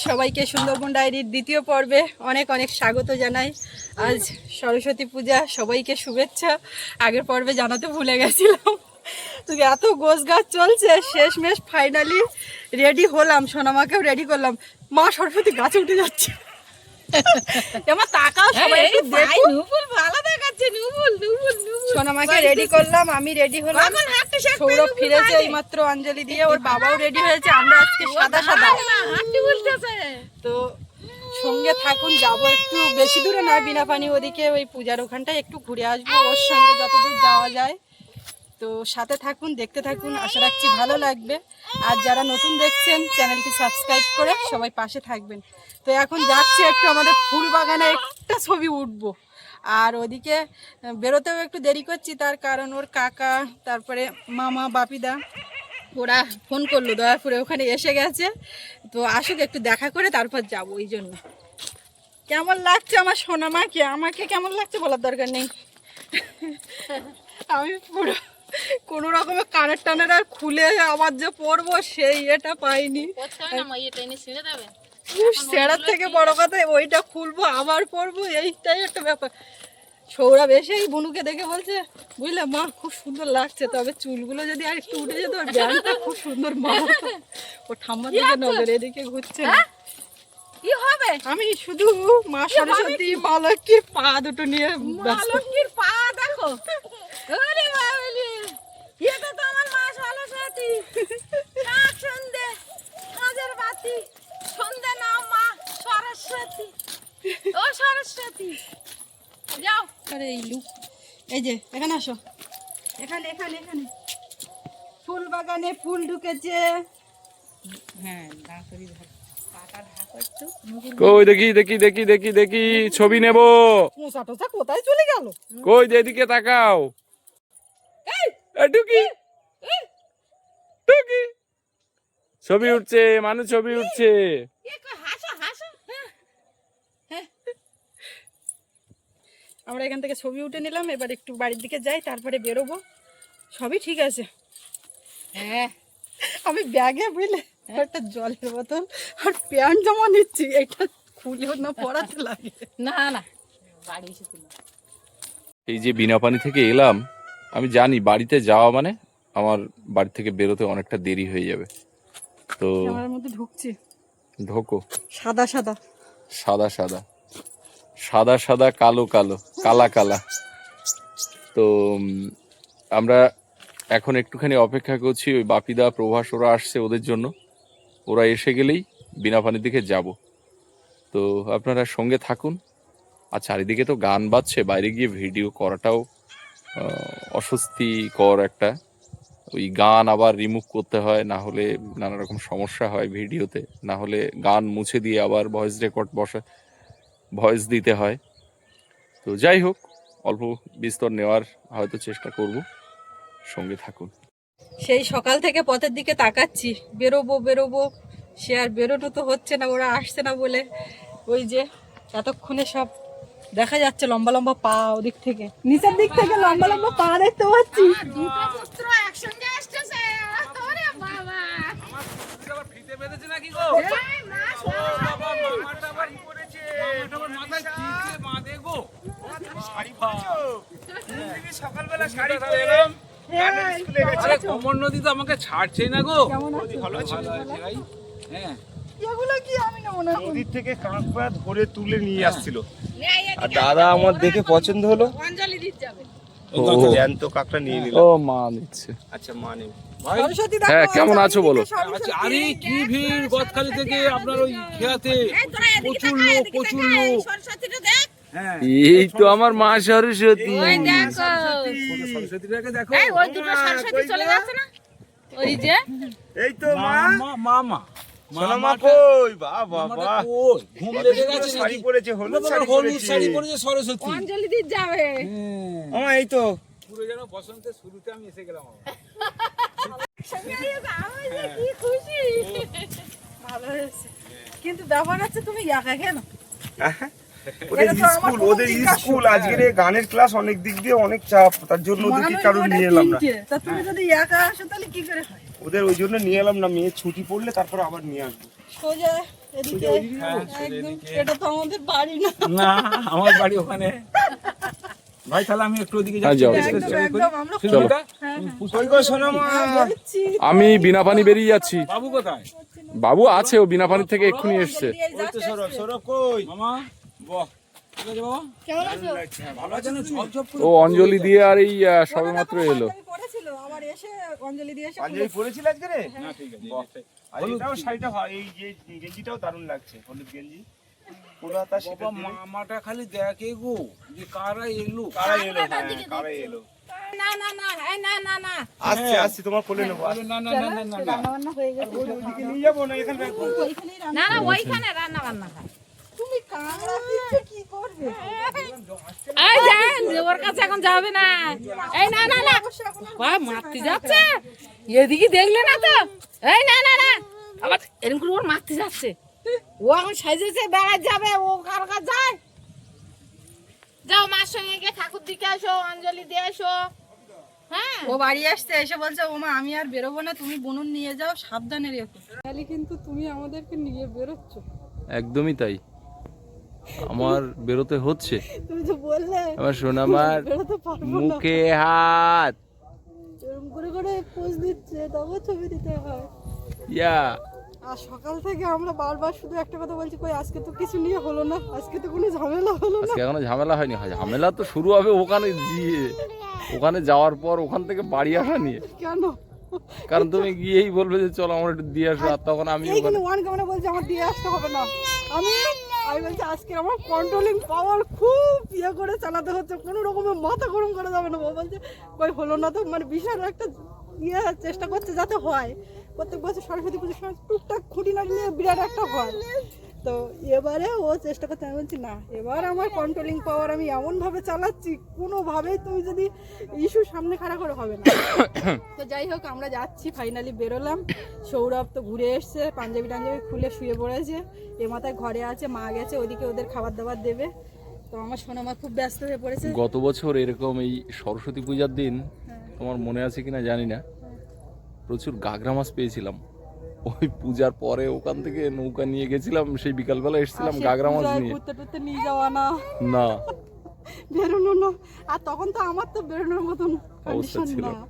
সবাইকে সুন্দরবন ডায়েরির দ্বিতীয় পর্বে অনেক অনেক স্বাগত জানাই। আজ সরস্বতী পূজা, সবাইকে শুভেচ্ছা। আগের পর্বে জানাতে ভুলে গেছিলাম। তো এত গোছ গাছ চলছে, শেষমেশ ফাইনালি রেডি হলাম, সোনামাকেও রেডি করলাম। মা সরস্বতী গাছে উঠে যাচ্ছে। আমার তাকাও, সবাই একটু দেখুন। ভালো দেখাচ্ছে নুপুল নুপুল নুপুল। সোনামাকে রেডি করলাম, আমি রেডি হলাম। সৌরভ ফিরেছে এইমাত্র অঞ্জলি দিয়ে, ওর বাবাও রেডি হয়েছে। আমরা আজকে সাদা সাদা তো সঙ্গে থাকুন। যাবো একটু বেশি দূরে নয়, বিনা পানি ওদিকে ওই পূজার ওখানটায় একটু ঘুরে আসবো ওর সঙ্গে যতদূর যাওয়া যায়। তো সাথে থাকুন, দেখতে থাকুন, আশা রাখছি ভালো লাগবে। আর যারা নতুন দেখছেন চ্যানেলটি সাবস্ক্রাইব করে সবাই পাশে থাকবেন। তো এখন যাচ্ছি একটু আমাদের ফুল বাগানে একটা ছবি উঠবো। আর ওদিকে বেরোতেও একটু দেরি করছি, তার কারণ ওর কাকা, তারপরে মামা, বাপিদা ওরা ফোন করলো দয়াপুরে, ওখানে এসে গেছে। তো আসুক, একটু দেখা করে তারপর যাবো। ওই জন্য কেমন লাগছে আমার সোনামাকে, আমাকে কেমন লাগছে বলার দরকার নেই। আমি পুরো কোনো রকমে কানের টানের আর খুলে আবার যে পরবো সেই এটা পাইনি। সেরার থেকে বড় কথা ওইটা খুলবো আবার পরবো, এইটাই একটা ব্যাপার। সৌরভ এসেই বুনুকে দেখে বলছে, বুঝলে মা খুব সুন্দর লাগছে, তবে চুলগুলো যদি আর একটু উঠে যেত, ওর ব্যান্ডটা খুব সুন্দর মা। ও ঠাম্মার দিকে নজর এদিকে ঘুরছে না। কি হবে? আমি শুধু মা সরস্বতী, মা লক্ষ্মীর পা দুটো নিয়ে, মা লক্ষ্মীর পা দেখো। ওরে বাবারে, এটা তো আমার মা সরস্বতী। শাক সন্ধে কাজের বাতি, সন্ধে নাও মা সরস্বতী। ও সরস্বতী যাও। আরে এই লুক, এই যে এখানে আসো, এখানে এখানে এখানে ফুল বাগানে ফুল ঢুকেছে। হ্যাঁ ঢাকরি ধর, পাতা ঢাকো একটু। কই দেখি দেখি দেখি দেখি দেখি ছবি নেব। মোসা টোসা কোথায় চলে গেল? কই এদিকে তাকাও। এই টুকি টুকি ছবি উঠছে, মানুষ ছবি উঠছে। হাসো হাসো। আমরা এখান থেকে ছবি উঠে নিলাম, এবার একটু বাড়ির দিকে যাই, তারপরে বেরোবো। সবই ঠিক আছে। হ্যাঁ আমি ব্যাগে বুঝলে একটা জলের বোতল আর প্যান্ট জমা নিচ্ছি, এটা খুলেও না পড়াতে লাগে। না না বাড়ি এসে এই যে বিনা পানি থেকে এলাম, আমি জানি বাড়িতে যাওয়া মানে আমার বাড়ি থেকে বেরোতে অনেকটা দেরি হয়ে যাবে। তো ক্যামেরার মধ্যে ঢুকছি। ঢোকো। সাদা সাদা সাদা সাদা সাদা সাদা কালো কালো কালা কালা। তো আমরা এখন একটুখানি অপেক্ষা করছি, ওই বাপিদা প্রভাস ওরা আসছে, ওদের জন্য। ওরা এসে গেলেই বিনা পানির দিকে যাব। তো আপনারা সঙ্গে থাকুন। আর চারিদিকে তো গান বাজছে, বাইরে গিয়ে ভিডিও করাটাও অস্বস্তিকর একটা। ওই গান আবার রিমুভ করতে হয়, না হলে নানা রকম সমস্যা হয় ভিডিওতে, না হলে গান মুছে দিয়ে আবার ভয়েস রেকর্ড ভয়েস দিতে হয়। তো যাই হোক, অল্প বিস্তর নেওয়ার হয়তো চেষ্টা করব, সঙ্গে থাকুন। সেই সকাল থেকে পথের দিকে তাকাচ্ছি, বেরোবো বেরোবো, সে আর বেরোনো তো হচ্ছে না, ওরা আসছে না বলে। ওই যে এতক্ষণে সব দেখা যাচ্ছে লম্বা লম্বা পা, ওদিক থেকে নিচের দিক থেকে লম্বা লম্বা পা দেখতে পাচ্ছি। দুটো পুত্র একসঙ্গে আসছে। ওরে বাবা, আমার পুত্র আবার ফিতে বেঁধেছে নাকি গো? না ও বাবা, মামাটা আবার কি করেছে? মামাটা আবার মাথায় ফিতে বাঁধে গো। শাড়ি পরেছো? তুমি সকালবেলা শাড়ি পরে এলাম। আরে কমর নদী তো আমাকে ছাড়ছেই না গো। ভালো আছে ভাই। হ্যাঁ, এগুলো কি আমি না মনে হয় নদীর থেকে কাঁকড়া ধরে তুলে নিয়ে আসছিল, আর দাদা আমার দেখে পছন্দ হলো, অঞ্জলি দিতে যাবে। জ্যান্ত কাঁকড়া নিয়ে নিল। ও মা নিচ্ছে। আচ্ছা মানে ভাই। সরস্বতী দেখো, হ্যাঁ, কেমন আছো বলো? আচ্ছা, আরে কি ভিড় গদখালি থেকে আপনার ওই খেয়াতে, প্রচুর লোক প্রচুর লোক। সরস্বতীটা দেখ। হ্যাঁ, এই তো আমার মা সরস্বতী। সরস্বতীটাকে দেখো। ওই দুটো সরস্বতী চলে যাচ্ছে না, ওই যে এই তো মা, মামা সোনামা কই? বাবা বাবা, ঘুম লেগে গেছে শাড়ি নাকি? পরেছে, হলুদ শাড়ি হলুদ পরেছে। শাড়ি পরেছে সরস্বতী। অঞ্জলি দিতে যাবে। আমার এই তো পুরো যেন বসন্তের শুরুতে আমি এসে গেলাম। কি খুশি, ভালো হয়েছে। কিন্তু ব্যাপার আছে, তুমি একা কেন? ওদের স্কুল, ওদের স্কুল আজকের এই গানের ক্লাস অনেক দিক দিয়ে অনেক চাপ, তার জন্য ওদেরকে কারণ নিয়ে এলাম না। তা তুমি যদি একা আসো তাহলে কি করে হয়? ওদের ওই জন্য নিয়ে এলাম না, মেয়ে ছুটি পড়লে তারপর আবার নিয়ে আসবো। সোজা এদিকে হ্যাঁ, একদম এটা তো আমাদের বাড়ি না। না আমার বাড়ি ওখানে। ভাই তাহলে আমি একটু ওদিকে হ্যাঁ, যাচ্ছি। যাও। একদম একদম আমরা সুস্মিতা, ওই গো শোনো মা, বলছি আমি বিনা পানি বেরিয়ে যাচ্ছি। বাবু কোথায়? বাবু আছে, ও বিনা পানি থেকে এক্ষুনি এসছে। এই ওই তো যাচ্ছে। সৌরভ, সৌরভ কই? মামা বাহ, ঠিক আছে বাবা, কেমন আছো? ভালো আছেন? ঝপ ঝপ করে ও অঞ্জলি দিয়ে আর এই সবে মাত্র এলো। আমি পড়েছিল আবার এসে অঞ্জলি দিয়ে এসে পাঞ্জাবি পরেছিল আজকে রে? না ঠিক আছে। আর এটাও শাড়িটা এই যে গেঞ্জিটাও দারুণ লাগছে, হলুদ গেঞ্জি পুরো হাতা বাবা সেটা দিয়ে। মামাটা খালি দেখে গো যে কারা এলো। কারা এলো, হ্যাঁ কারা এলো। না না না এই না না না আসছে আসছে, তোমার কোলে নেবো। আরে না না না না না না, রান্না বান্না হয়ে গেছে ওইদিকে নিয়ে যাবো না, এখানে রাখবো। ওইখানেই রান্না। না না ওইখানে রান্না বান্না হয়। তুমি কামড়া দিচ্ছে কি করবে? এই যান ওর কাছে এখন যাবে না। এই না না না কয় মারতে যাচ্ছে, এদিকে দেখলে না তো। এই না না না আবার এরকম করে ওর মারতে যাচ্ছে। ও এখন সাইজেছে বেড়াতে যাবে, ও কার কাছে যায়। যাও মার সঙ্গে গিয়ে ঠাকুর দিকে আসো, অঞ্জলি দিয়ে আসো। হ্যাঁ ও বাড়ি আসতে এসে বলছে ওমা আমি আর বেরোবো না, তুমি বুনুন নিয়ে যাও, সাবধানে রেখো। তাহলে কিন্তু তুমি আমাদেরকে নিয়ে বেরোচ্ছ। একদমই তাই, আমার বেরোতে হচ্ছে। তুমি তো বললে আমার সোনামার বেরোতে পারবো না। মুখে হাত, এরকম করে করে পোজ দিচ্ছে, তবে ছবি দিতে হয়। ইয়া আর সকাল থেকে আমরা বারবার শুধু একটা কথা বলছি, কই আজকে তো কিছু নিয়ে হলো না, আজকে তো কোনো ঝামেলা হলো না। আজকে এখনো ঝামেলা হয়নি। ঝামেলা তো শুরু হবে ওখানে গিয়ে, ওখানে যাওয়ার পর ওখান থেকে বাড়ি আসা নিয়ে। কেন? কারণ তুমি গিয়েই বলবে যে চলো আমার একটু দিয়ে আসো, আর তখন আমি এই ওখানে কিন্তু ওয়ান ক্যামেরা বলছে আমার দিয়ে আসতে হবে না। আমি বলছি আজকে আমার কন্ট্রোলিং পাওয়ার খুব ইয়ে করে চালাতে হচ্ছে, কোনো রকমের মাথা গরম করা যাবে না। ও বলছে কই হলো না তো, মানে বিশাল একটা ইয়ে চেষ্টা করছে যাতে হয়। প্রত্যেক বছর সরস্বতী পুজোর সময় টুকটাক খুঁটিনাটি নিয়ে বিরাট একটা হয়, তো এবারে ও চেষ্টা করছে। আমি বলছি না, এবার আমার কন্ট্রোলিং পাওয়ার আমি এমনভাবে চালাচ্ছি, কোনোভাবেই তুমি যদি ইস্যু সামনে খাড়া করে হবে না। তো যাই হোক আমরা যাচ্ছি, ফাইনালি বেরোলাম। সৌরভ তো ঘুরে এসছে, পাঞ্জাবি টাঞ্জাবি খুলে শুয়ে পড়েছে, এ মাথায় ঘরে আছে, মা গেছে ওদিকে ওদের খাবার দাবার দেবে। তো আমার সোনামা খুব ব্যস্ত হয়ে পড়েছে। গত বছর এরকম এই সরস্বতী পূজার দিন, তোমার মনে আছে কিনা জানি না, প্রচুর গাগরা মাছ পেয়েছিলাম। ওই পূজার পরে ওখান থেকে নৌকা নিয়ে গেছিলাম, সেই বিকালবেলা এসেছিলাম আর সে গাগরা মাছ পূজায় নিয়ে। ঘুরতে টুরতে নিয়ে যাওয়া না, না, বেরোনো না। আর তখন তো আমার তো বেরোনোর মতন অবস্থা কন্ডিশন ছিল না।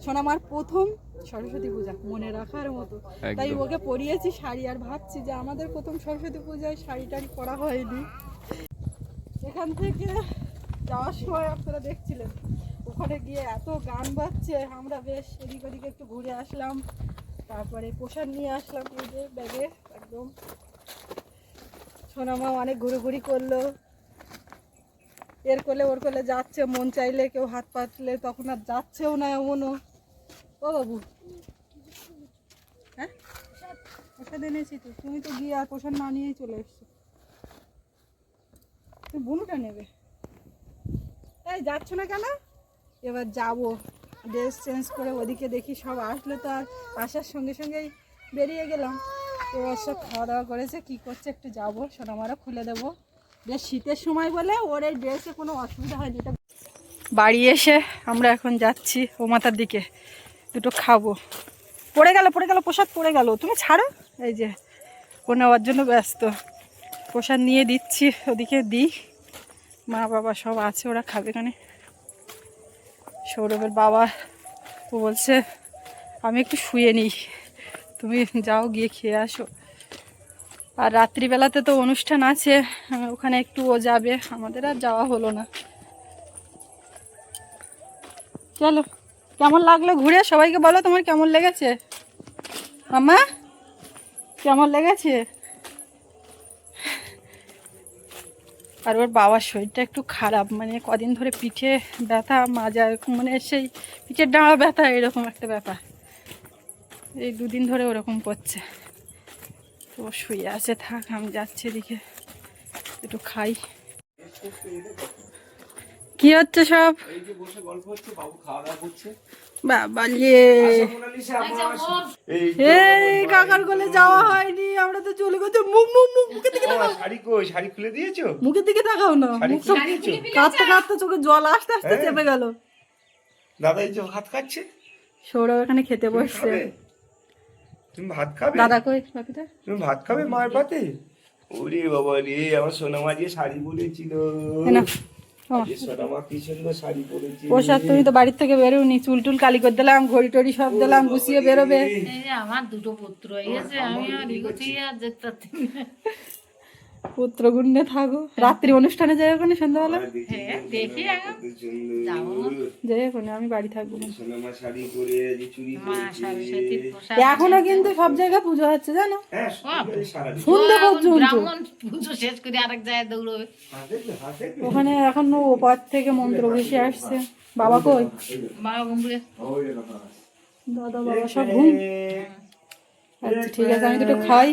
সোনামার প্রথম সরস্বতী পূজা মনে রাখার মতো, তাই একদম। ওকে পরিয়েছি শাড়ি। আর ভাবছি যে আমাদের প্রথম সরস্বতী পূজায় শাড়ি টাড়ি পরা হয়নি। এখান থেকে যাওয়ার সময় আপনারা দেখছিলেন, ওখানে গিয়ে এত গান বাজছে, আমরা বেশ এদিক ওদিকে একটু ঘুরে আসলাম। তারপরে প্রসাদ নিয়ে আসলাম এই যে ব্যাগে একদম। সোনামা অনেক ঘুরোঘুরি করলো, এর কোলে ওর কোলে যাচ্ছে, মন চাইলে কেউ হাত পাতলে তখন আর যাচ্ছেও না এমনও। ও বাবু, হ্যাঁ প্রসাদ এনেছি তো, তুমি তো গিয়ে আর প্রসাদ না নিয়েই চলে এসছো। তুমি বুনুটা নেবে, এই যাচ্ছ না কেন? এবার যাবো, ড্রেস চেঞ্জ করে ওদিকে দেখি সব আসলে তো আর আসার সঙ্গে সঙ্গেই বেরিয়ে গেলাম। এবার সব খাওয়া দাওয়া করেছে, কী করছে একটু যাবো, সোনামারও খুলে দেবো। বেশ শীতের সময় বলে ওর এই ড্রেসে কোনো অসুবিধা হয়নি। এটা বাড়ি এসে আমরা এখন যাচ্ছি ও মাথার দিকে, দুটো খাবো। পড়ে গেল প্রসাদ পড়ে গেল, তুমি ছাড়ো। এই যে ও নেওয়ার জন্য ব্যস্ত, প্রসাদ নিয়ে দিচ্ছি, ওদিকে দিই। মা বাবা সব আছে, ওরা খাবে কানে। সৌরভের বাবা ও বলছে আমি একটু শুয়ে নিই, তুমি যাও গিয়ে খেয়ে আসো। আর রাত্রিবেলাতে তো অনুষ্ঠান আছে, ওখানে একটু ও যাবে, আমাদের আর যাওয়া হলো না। চলো, কেমন লাগলো ঘুরে? সবাইকে বলো তোমার কেমন লেগেছে। মামা কেমন লেগেছে? আর ওর বাবার শরীরটা একটু খারাপ, মানে কদিন ধরে পিঠে ব্যথা, মাজা, মানে সেই পিঠের ডাঁড়া ব্যথা, এরকম একটা ব্যাপার এই দুদিন ধরে ওরকম করছে। তো শুয়ে আছে, থাক আমি যাচ্ছি এদিকে একটু খাই। কি হচ্ছে সব? এই যে বসে গল্প হচ্ছে, বাবু খাওয়া দাওয়া করছে। বাবা লে, এই কাকার কোলে যাওয়া হয়নি, আমরা তো চলে গেছি। মুখের দিকে তাকাও, শাড়ি কই? শাড়ি খুলে দিয়েছো? মুখের দিকে তাকাও না, মুখ সব কাঁদতে কাঁদতে চোখে জল আস্তে আস্তে চেপে গেল। দাদা এই যে ভাত খাচ্ছে, সৌরভ এখানে খেতে বসছে। তুমি ভাত খাবে? দাদা কই বাপিদা? তুমি ভাত খাবে মায়ের পাতে? ওরে বাবা রে, আমার সোনামা যে শাড়ি পরেছিল, না সোনামা কি সুন্দর শাড়ি পরেছিল। প্রসাদ তুমি তো বাড়ির থেকে বেরোনি, চুল টুল কালি করে দিলাম, ঘড়ি টড়ি সব দিলাম, গুছিয়ে বেরোবে। এই যে আমার দুটো পুত্র হয়ে গেছে, আমি আর এগোতে আর যেতে পারছি না। পুত্র গুণে থাকো, রাত্রি অনুষ্ঠানে যাই ওখানে সন্ধ্যাবেলা হ্যাঁ দেখি এখন যাবো যাই ওখানে, আমি বাড়ি থাকবো না। সোনামা শাড়ি পরে আজ চুড়ি মা সরস্বতীর প্রসাদ। এখনো কিন্তু সব জায়গায় পুজো হচ্ছে জানো, হ্যাঁ সারাদিন সন্ধ্যে পর্যন্ত। ব্রাহ্মণ পুজো শেষ করে আরেক জায়গায় দৌড়বে। হাতে ওখানে এখন ওপার থেকে মন্ত্র ভেসে আসছে। বাবা কই? বাবা ঘুমবে। দাদা বাবা সব ঘুম। আচ্ছা ঠিক আছে, আমি দুটো খাই।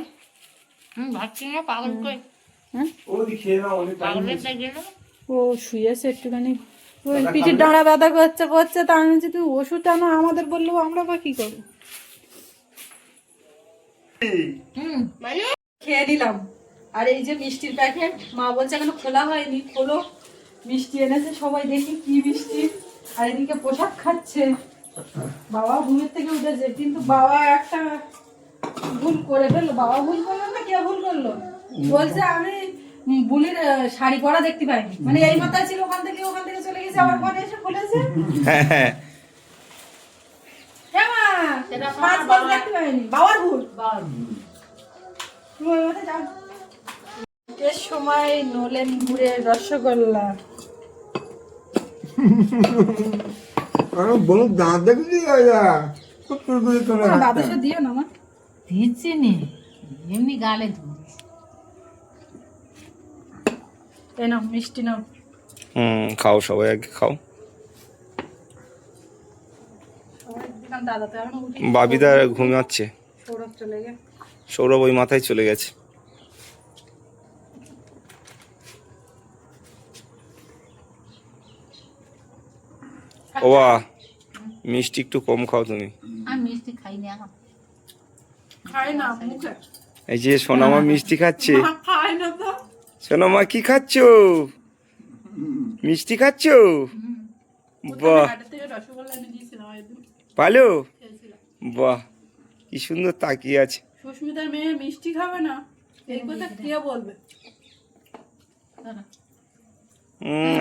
ভাবছি না পাগল কই, হ্যাঁ ওই খেয়ে নাও, অনেক টাইম পাগলের দেখে না। ও শুয়েছে একটুখানি, ওই পিঠের ডাঁড়া ব্যথা করছে তা আমি বলছি তুমি ওষুধ আনো, আমাদের বললো আমরা বা কি করবো। খেয়ে নিলাম। আর এই যে মিষ্টির প্যাকেট, মা বলছে এখনো খোলা হয়নি, খোলো। মিষ্টি এনেছে, সবাই দেখি কি মিষ্টি। আর এদিকে পোশাক খাচ্ছে। বাবা ঘুমের থেকে উঠেছে, কিন্তু বাবা একটা ভুল করে ফেললো। বাবা ভুল করলো না, কে ভুল করলো? বলছে আমি বুলির শাড়ি পরা দেখতে পাইনি, মানে এই মাথায় ছিল, ওখান থেকে চলে গেছে, আবার ঘরে এসে খুলেছে। হ্যাঁ মা, মাছ ভালো দেখতে পাইনি, বাবার ভুল। তুমি ওই মাথায় যাও। এর সময় নলেন গুড়ের রসগোল্লা। দাদু সে দিও না মা, দিচ্ছি নি, এমনি গালে ধুচ্ছি। এই নাও মিষ্টি নাও। খাও, সবাই আগে খাও। দিলাম, দাদা তো এখনো উঠি। বাবিদা ঘুমাচ্ছে, সৌরভ চলে গে। সৌরভ ওই মাথায় চলে গেছে। ওয়া মিষ্টি একটু কম খাও তুমি। আমি মিষ্টি খাইনি এখন। খাই না মুখে, এই যে সোনামা মিষ্টি খাচ্ছে। খাই না তো। সোনামা কি খাচ্ছো? মিষ্টি খাচ্ছো? বাহ, হাটের থেকে রসগোল্লা এনে দিয়েছিলাম একদিন, ভালো, খেয়েছিলাম। বাহ কি সুন্দর তাকিয়ে আছে। সুস্মিতার মেয়ে মিষ্টি খাবে না, এই কথা কে বলবে?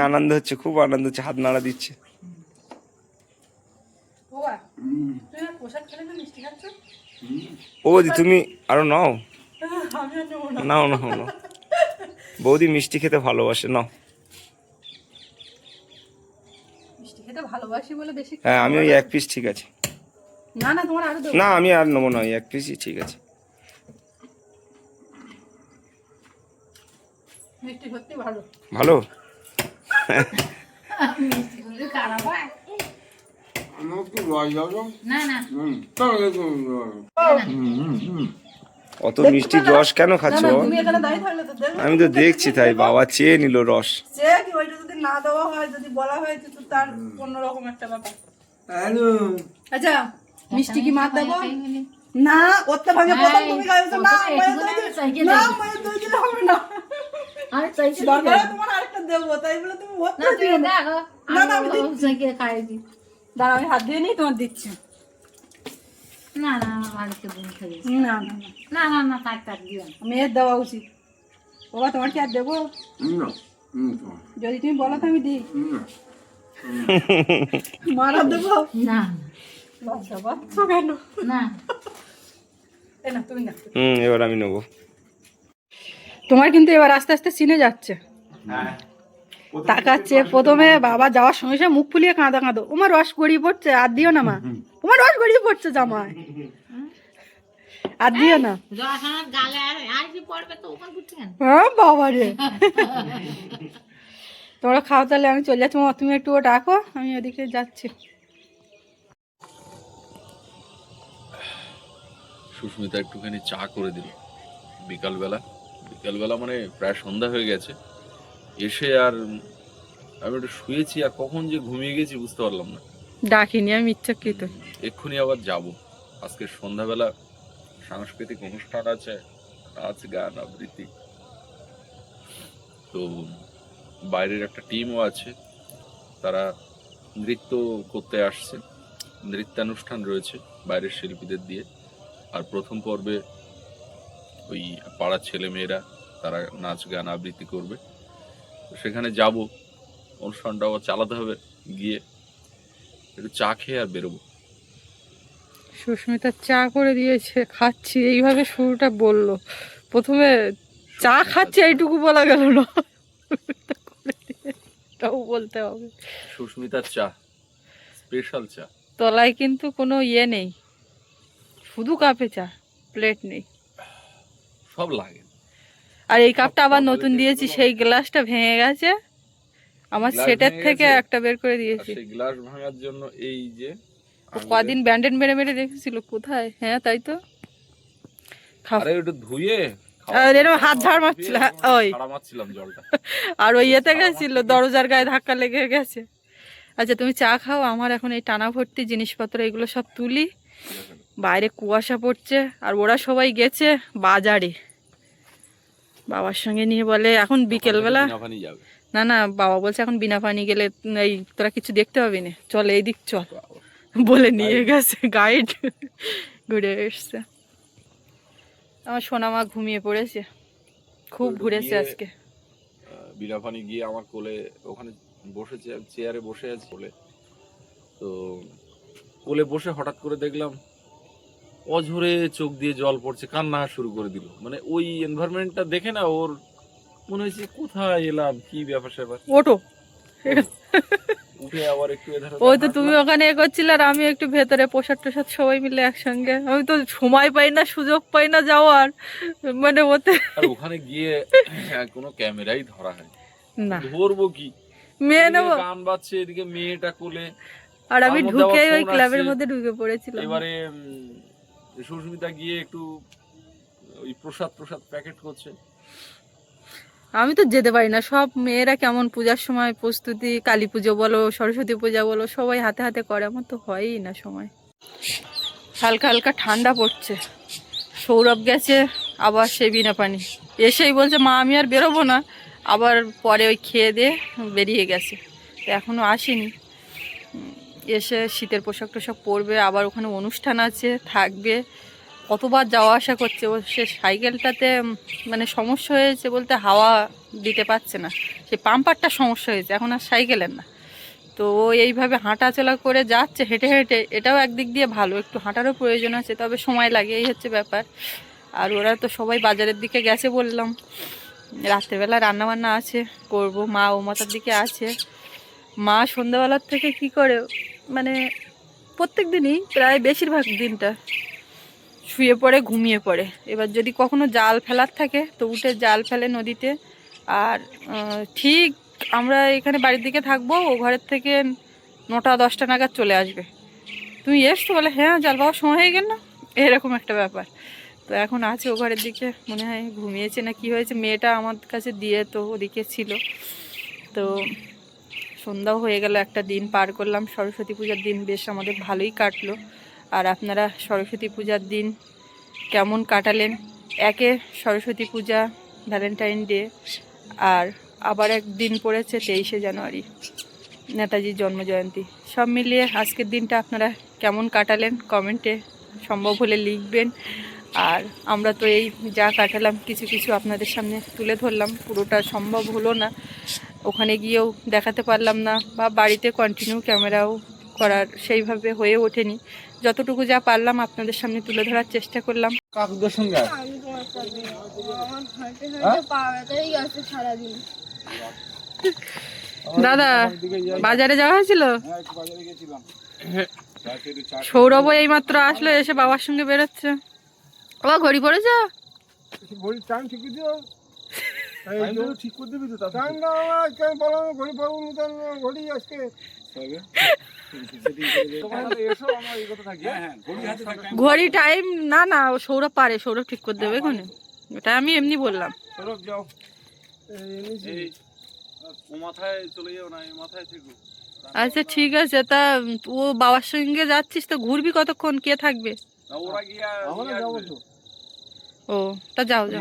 আনন্দ হচ্ছে, খুব আনন্দ হচ্ছে, হাত নাড়া দিচ্ছে। বাবা তুই আর প্রসাদ খেলে না মিষ্টি খাচ্ছ? ও বৌদি তুমি আরো নাও, আমি আর নেবো না। নাও নাও নাও, বৌদি মিষ্টি খেতে ভালোবাসে, নাও। মিষ্টি খেতে ভালোবাসি বলে বেশি। হ্যাঁ আমি ওই এক পিস ঠিক আছে। না না তোমার আরো দেবো। না আমি আর নেবো না, ওই এক পিসই ঠিক আছে। মিষ্টি সত্যি ভালো। ভালো, মিষ্টি খেলে খারাপ হয় না না। অত মিষ্টি রস কেন খাচ্ছ? তুমি এখানে দাঁড়িয়ে থাকলে তো দেখবে। আমি তো দেখছি, তাই বাবা চেয়ে নিল রস। সে কি ওইটা যদি না দেওয়া হয়, যদি বলা হয় তো তার অন্যরকম একটা ব্যাপার। আচ্ছা মিষ্টি কি মার দেবো? না ওর তো ভাঙে প্রথম তুমি খাইছো না, মায়ের দই দিলে না, মায়ের দই দিলে হবে না। আমি চাইছি দরকার হয় তোমার আরেকটা দেবো, তাই বলে তুমি ওর না, তো দিও না। দেখো না, না, আমি আমি চাইকে খাইছি। দাঁড়া আমি হাত দিয়ে নিই, তোমার দিচ্ছি। না না আমার বাড়িতে বোন খেয়ে না না না, না না না তাক তাক দিও না। মেয়ের দেওয়া উচিত। বাবা তোমার কি আর দেবো? যদি তুমি বলো তো আমি দিই। মারা দেবো না লজ্জা পাচ্ছ কেন? না এই না তুমি না। এবার আমি নেবো। তোমার কিন্তু এবার আস্তে আস্তে চিনে যাচ্ছে, তাকাচ্ছে। প্রথমে বাবা যাওয়ার সময় সে মুখ ফুলিয়ে কাঁদো, ওমার রস গড়িয়ে পড়ছে, আর দিও না মা, ওমার রস গড়িয়ে পড়ছে জামায়, আর দিও না। যখন গালে আর আইসি পড়বে তো ওখান করছে কেন? হ্যাঁ বাবা রে, তোমরা খাও তাহলে, আমি চলে যাচ্ছি। মামা তুমি একটু ও ডাকো, আমি ওদিকে যাচ্ছি। সুস্মিতা একটুখানি চা করে দিল বিকালবেলা মানে প্রায় সন্ধ্যা হয়ে গেছে। এসে আর আমি একটু শুয়েছি, আর কখন যে ঘুমিয়ে গেছি বুঝতে পারলাম না। ডাকিনি আমি ইচ্ছাকৃত। এক্ষুনি আবার যাব। আজকে সন্ধ্যাবেলা সাংস্কৃতিক অনুষ্ঠান আছে, নাচ গান আবৃত্তি। তো বাইরের একটা টিমও আছে, তারা নৃত্য করতে আসছে, নৃত্যানুষ্ঠান রয়েছে বাইরের শিল্পীদের দিয়ে। আর প্রথম পর্বে ওই পাড়ার ছেলে মেয়েরা তারা নাচ গান আবৃত্তি করবে, তো সেখানে যাব, অনুষ্ঠানটা আবার চালাতে হবে, গিয়ে একটু চা খেয়ে আর বেরোবো। সুস্মিতা চা করে দিয়েছে, খাচ্ছি, এইভাবে শুরুটা বললো। প্রথমে চা খাচ্ছি এইটুকু বলা গেল না, এটাও বলতে হবে। সুস্মিতার চা, স্পেশাল চা। তলায় কিন্তু কোনো ইয়ে নেই, শুধু কাপে চা, প্লেট নেই। সব লাগে। আর এই কাপটা আবার নতুন দিয়েছি, সেই গ্লাসটা ভেঙে গেছে, আমার গ্লাস সেটের ভেঙে থেকে গেছে? একটা বের করে আর দিয়েছি। সেই গ্লাস ভাঙার জন্য এই যে কদিন ব্যান্ডেড মেরে মেরে রেখেছিল, কোথায়? হ্যাঁ তাই তো। আরে ওটা ধুয়ে আর এরকম হাত ঝাড় মারছিল, ওই ছাড়া মারছিলাম জলটা। আর ওই ইয়েতে গেছিল, দরজার গায়ে ধাক্কা লেগে গেছে। আচ্ছা তুমি চা খাও, আমার এখন এই টানা ভর্তি জিনিসপত্র এগুলো সব তুলি। বাইরে কুয়াশা পড়ছে, আর ওরা সবাই গেছে বাজারে বাবার সঙ্গে নিয়ে, বলে এখন বিকেলবেলা। বিনাপানি যাবে। না না, বাবা বলছে এখন বিনা পানি গেলে এই তোরা কিছু দেখতে পাবি না, চল এই দিক চল, বলে নিয়ে গেছে গাইড, ঘুরে এসছে। আমার সোনামা ঘুমিয়ে পড়েছে, খুব ঘুরেছে আজকে। বিনাপানি গিয়ে আমার কোলে ওখানে বসেছে, চেয়ারে বসে আছে কোলে, তো কোলে বসে হঠাৎ করে দেখলাম অঝরে চোখ দিয়ে জল পড়ছে, কান্না শুরু করে দিল। মানে ওই এনভায়রনমেন্টটা দেখে না ওর মনে হয়েছে কোথায় এলাম, কি ব্যাপার স্যাপার। ওটো উঠে আবার একটু এধারে ওই তো তুমি ওখানে এ করছিলে, আর আমি একটু ভেতরে প্রসাদ টোসাদ সবাই মিলে একসঙ্গে। আমি তো সময় পাই না, সুযোগ পাই না যাওয়ার, মানে ওতে। আর ওখানে গিয়ে কোনো ক্যামেরাই ধরা হয় না, ধরবো কি, মেয়ে এদিকে নেবো। গান বাজছে, এদিকে মেয়েটা কোলে, আর আমি তার মধ্যে ঢুকে আবার ওই ফোন ক্লাবের আসছে। মধ্যে ঢুকে পড়েছিলাম। এবারে সুস্মিতা গিয়ে একটু ওই প্রসাদ প্যাকেট করছে। আমি তো যেতে পারি না, সব মেয়েরা কেমন পূজার সময় প্রস্তুতি, কালী পুজো বলো, সরস্বতী পূজা বলো, সবাই হাতে হাতে করে, আমার তো হয়ই না সময়। হালকা হালকা ঠান্ডা পড়ছে, সৌরভ গেছে আবার সেই বিনা পানি, এসেই বলছে মা আমি আর বেরোবো না, আবার পরে ওই খেয়ে দিয়ে বেরিয়ে গেছে, এখনও আসেনি। এসে শীতের পোশাক টোশাক পরবে, আবার ওখানে অনুষ্ঠান আছে, থাকবে, কতবার যাওয়া আসা করছে। ও সে সাইকেলটাতে মানে সমস্যা হয়েছে বলতে হাওয়া দিতে পারছে না, সেই পাম্পারটা সমস্যা হয়েছে, এখন আর সাইকেলের না। তো ও এইভাবে হাঁটাচলা করে যাচ্ছে হেঁটে হেঁটে, এটাও একদিক দিয়ে ভালো, একটু হাঁটারও প্রয়োজন আছে, তবে সময় লাগে, এই হচ্ছে ব্যাপার। আর ওরা তো সবাই বাজারের দিকে গেছে বললাম, রাত্রেবেলা রান্নাবান্না আছে করব, মা ও মাথার দিকে আছে। মা সন্ধ্যাবেলার থেকে কি করে, মানে প্রত্যেক দিনই প্রায় বেশিরভাগ দিনটা শুয়ে পড়ে ঘুমিয়ে পড়ে। এবার যদি কখনো জাল ফেলার থাকে তো উঠে জাল ফেলে নদীতে। আর ঠিক আমরা এখানে বাড়ির দিকে থাকবো, ও ঘরের থেকে 9টা 10টা নাগাদ চলে আসবে। তুমি এসছো বলে হ্যাঁ জাল পাওয়ার সময় হয়ে গেল না, এরকম একটা ব্যাপার। তো এখন আছে ও ঘরের দিকে, মনে হয় ঘুমিয়েছে না কি হয়েছে, মেয়েটা আমার কাছে দিয়ে তো ওদিকে ছিল। তো সন্ধ্যাও হয়ে গেল, একটা দিন পার করলাম, সরস্বতী পূজার দিন বেশ আমাদের ভালোই কাটলো। আর আপনারা সরস্বতী পূজার দিন কেমন কাটালেন? একে সরস্বতী পূজা, ভ্যালেন্টাইন ডে, আর আবার একদিন পড়েছে 23শে জানুয়ারি, নেতাজির জন্মজয়ন্তী। সব মিলিয়ে আজকের দিনটা আপনারা কেমন কাটালেন কমেন্টে সম্ভব হলে লিখবেন। আর আমরা তো এই যা কাটালাম কিছু কিছু আপনাদের সামনে তুলে ধরলাম, পুরোটা সম্ভব হলো না, ওখানে গিয়েও দেখাতে পারলাম না, বা বাড়িতে কন্টিনিউ ক্যামেরাও করার সেইভাবে হয়ে ওঠেনি। যতটুকু যা পারলাম আপনাদের সামনে তুলে ধরার চেষ্টা করলাম। কাকুদের সঙ্গে দাদা বাজারে যাওয়া হয়েছিল, বাজারে গেছিলাম, সৌরভ এইমাত্র আসলো, এসে বাবার সঙ্গে বেরোচ্ছে। বাবা ঘড়ি পড়েছ? ঘড়ির টাইম ঠিক দিও, ঠিক করে দিবি তো টাইম না কেন বলো, ঘড়ি পাবো নতুন ঘড়ি আজকে। এসো আমরা এই কথা থাকি। হ্যাঁ ঘড়ি হাতে থাকি। ঘড়ি টাইম না না, ও সৌরভ পারে, সৌরভ ঠিক করে দেবে এখানে, ওটা আমি এমনি বললাম। সৌরভ যাও, এই ও মাথায় চলে যাও না, এই মাথায় থেকো। আচ্ছা ঠিক আছে, তা ও বাবার সঙ্গে যাচ্ছিস তো ঘুরবি কতক্ষণ, কে থাকবে? ওরা গিয়া আমরা যাবো তো। ও তা যাও যাও,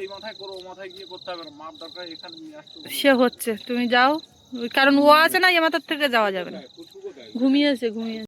এই মাথায় করো, ও মাথায় গিয়ে করতে হবে না, মাপ দরকার এখানে নিয়ে আসতে হবে। সে হচ্ছে, তুমি যাও, কারণ ও আছে না, এ মাথার থেকে যাওয়া যাবে না, ঘুমিয়েছে।